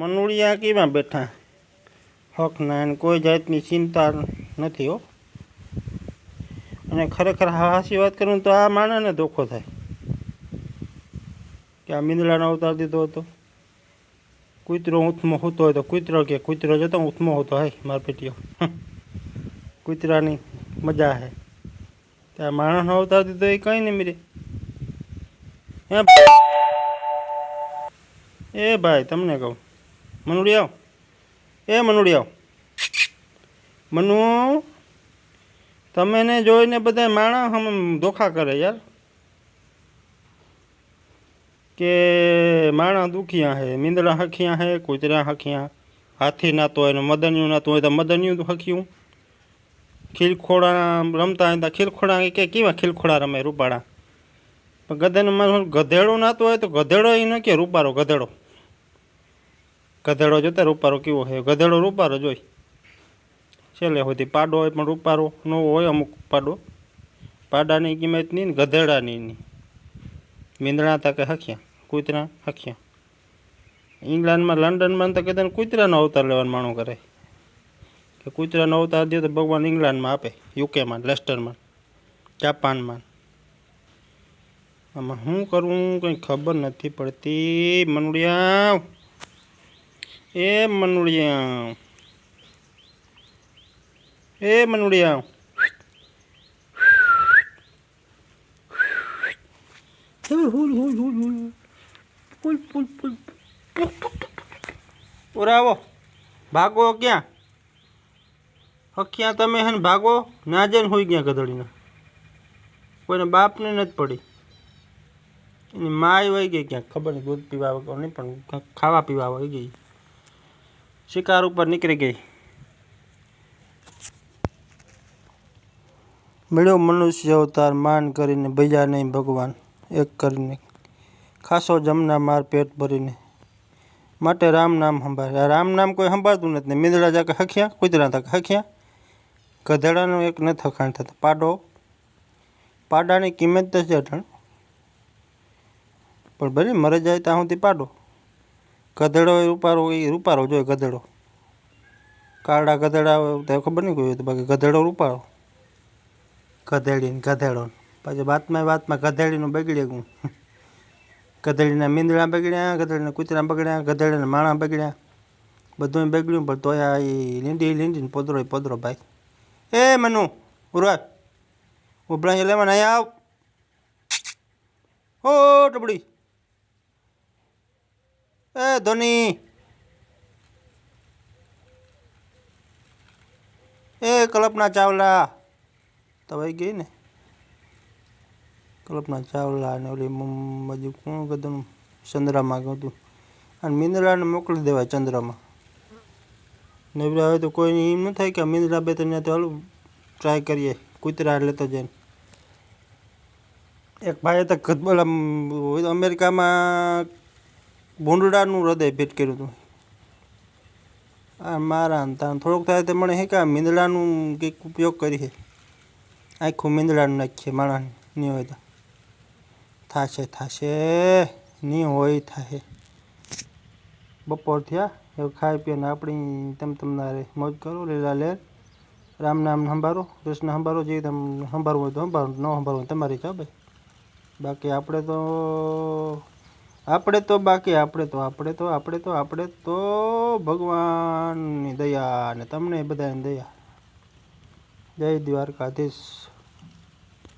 મનુડિયા કેમાં બેઠા હકના અને કોઈ જાતની ચિંતા નથી હો. અને ખરેખર હાચી વાત કરું તો આ માણસને ધોખો થાય કે આ મીંદડાનો અવતાર દીધો હતો. કૂતરો ઊંથમાં સૂતો હોય તો કૂતરો કે કૂતરો જતો ઊંથમાં હોતો હાય માર પેટીઓ કૂતરાની મજા હે. ત્યાં માણસનો અવતાર દીધો એ કંઈ નહીં મીરે. એ ભાઈ તમને કહું મનુડિયાઓ, એ મનુડિયાઓ, મનુ તમે ને જોઈને બધા માણસ આમ ધોખા કરે યાર કે માણસ દુખિયા હે, મીંદડા હખિયા હે, કૂતરા હખિયા, હાથી નાતો હોય ને મદનિયું નાતું હોય તો મદનિયું હખ્યું. ખીલખોડા રમતા હતા, ખીલખોડા કે કેવા ખીલખોડા રમે રૂપાળા. પણ ગધેડું ગધેડો નાતો હોય તો ગધેડો એ ન કે રૂપારો ગધેડો. ગધેડો જોતા રૂપારો કેવો હોય, ગધેડો રૂપારો જોઈ છેલ્લે સુધી. પાડો હોય પણ રૂપારો ન હોય અમુક પાડો. પાડાની કિંમત નહીં ને ગધેડાની નહીં. મીંદડા હતા કે હખ્યા, કૂતરા હખ્યા. ઇંગ્લેન્ડમાં લંડનમાં તો કહેતા કૂતરાનો અવતાર લેવાનો માણો કરે કે કૂતરાનો અવતાર દે તો ભગવાન ઇંગ્લેન્ડમાં આપે, યુકેમાં, લેસ્ટરમાં, જાપાનમાં. આમાં શું કરવું કંઈ ખબર નથી પડતી. મનુડિયા, એ મનુડિયા, એ મનુડિયા, આવો ભાગો ક્યાં હખ્યા તમે હે ને ભાગો ના જઈને હોઈ ગયા ગધડીના. કોઈને બાપને નથી પડી, એની માય વહી ગઈ ક્યાંક ખબર નહીં, દૂધ પીવા વગર નહીં પણ ખાવા પીવા વહી ગઈ, શિકાર ઉપર નીકળી ગઈ. મળ્યો મનુષ્ય અવતાર માન કરીને, ભૈયા નહીં ભગવાન એક કરીને, ખાસો જમના માર પેટ ભરીને, માટે રામ નામ સંભાળે. રામ નામ કોઈ સંભાળતું નથી ને મીંદડા જાકે હખ્યા, કૂતરા તક હખ્યા, ગધેડાનું એક નથી હખાણ થતા. પાડો, પાડાની કિંમત તો છે અઠણ, પણ ભલે મરે જાય ત્યાં સુધી પાડો. ગધેડો એ રૂપારો જોઈએ ગધેડો. કાળા ગધેડા તો ખબર નહીં કોઈ હોય તો, બાકી ગધેડો રૂપારો. ગધેડીને ગધેડો પાછું વાતમાં ગધેડીનું બગડે ગયું. ગધેડીના મીંદડા બગડ્યા, ગધેડીના કૂતરા બગડ્યા, ગધેડીના માણા બગડ્યા, બધું બગડ્યું. પણ તોય આ લીંડીને પોદરો ભાઈ. એ મનુ ઉરા ઉભરા લેવાના અહીંયા આવ. ઓ ટબડી, એ ધોની, એ કલ્પના ચાવલા તો વહી ગઈ ને. કલ્પના ચાવલા ને ઓલી બાજુ કોણ કીધું ચંદ્રમાં ગયું. અને મીંદડાને મોકલી દેવાય ચંદ્રમાં. નેવડા હોય તો કોઈ એમ ન થાય કે મીંદડા બે ત્રણ તો હાલું ટ્રાય કરીએ કૂતરા લેતો જઈને. એક ભાઈએ તો અમેરિકામાં ભૂંડડાનું હૃદય ભેટ કર્યું હતું. આ મારા તાન થોડુંક થાય તો મને હે કે મીંદડાનું કંઈક ઉપયોગ કરીએ, આખું મીંદડાનું નાખીએ માણસ નહીં હોય તો. થાશે નહીં હોય થાય. બપોર થયા એવું ખાઈ પીને આપણી તમારે મોજ કરો, લીલા લેર, રામ નામ સંભાળો, કૃષ્ણ સંભાળો, જે તમે સંભાળવું હોય તો સંભાળો, ન સંભાળવું તમારી ઈચ્છા ભાઈ. બાકી આપણે તો ભગવાનની દયા અને તમને બધાની દયા. જય દ્વારકાધીશ.